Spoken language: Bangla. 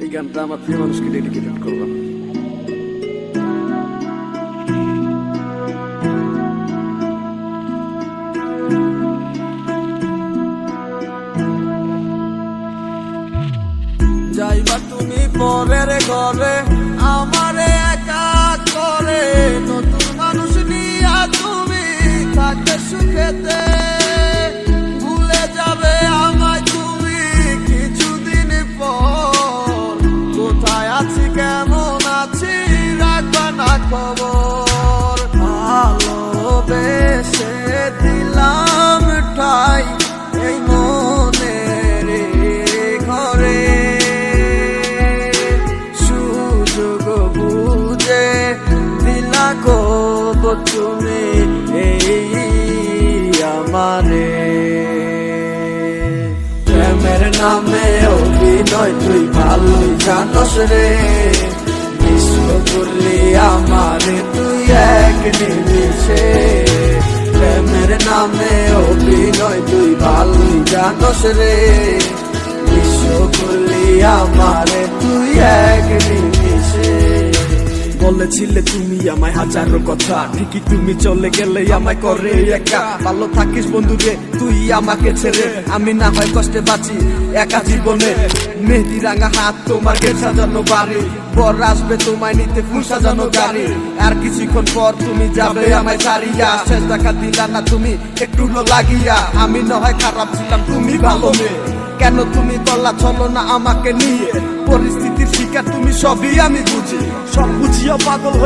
এই গানটা আমার প্রিয় মানুষকে ডেডিকেটেড করলাম। যাইবা তুমি পরের ঘরে আমারে একা করে, নতুন মানুষ নিয়া তুমি থাকতে সুখেতে, ভুলে যাবে আমায় তুমি কিছুদিন পর। কোথায় আছি কেমন আছি রাখবা না খবর, ভালোবেসে দিলাম ঠাই এই মনের ঘরে, সুযোগ বুঝে দিলা কব তুমি এই আমারে। প্রেমের নামে অভিনয় তুই ভালোই জানস রে, বিশ্ব করলি আমারে তুই এক নিমিষে। প্রেমের নামে অভিনয় তুই ভালোই জানস রে, বিশ্ব করলি আমারে তুই এক নিমিষে। বলেছিলে তুমি আমায় হাজারো কথা, ঠিকই তুমি চলে গেলে আমায় করে একা। ভালো থাকিস বন্ধু রে তুই আমাকে ছেড়ে, আমি না হয় কষ্টে বাঁচি একা জীবনে। মেহেদি রাঙা হাত তোমার গেট সাজানো বাড়ি, বর আসবে তোমায় নিতে ফুল সাজানো গাড়ি। আর কিছুক্ষণ পর তুমি যাবে আমায় ছাড়িয়া, শেষ দেখা দিলা না তুমি একটু লাগিয়া। আমি না হয় খারাপ ছিলাম তুমি ভালো মেয়ে, কেন তুমি বলা চলো না আমাকে নিয়ে। পরিস্থিতির শিকার তুমি সবই আমি বুঝি, সব বুঝিও পাগল হয়ে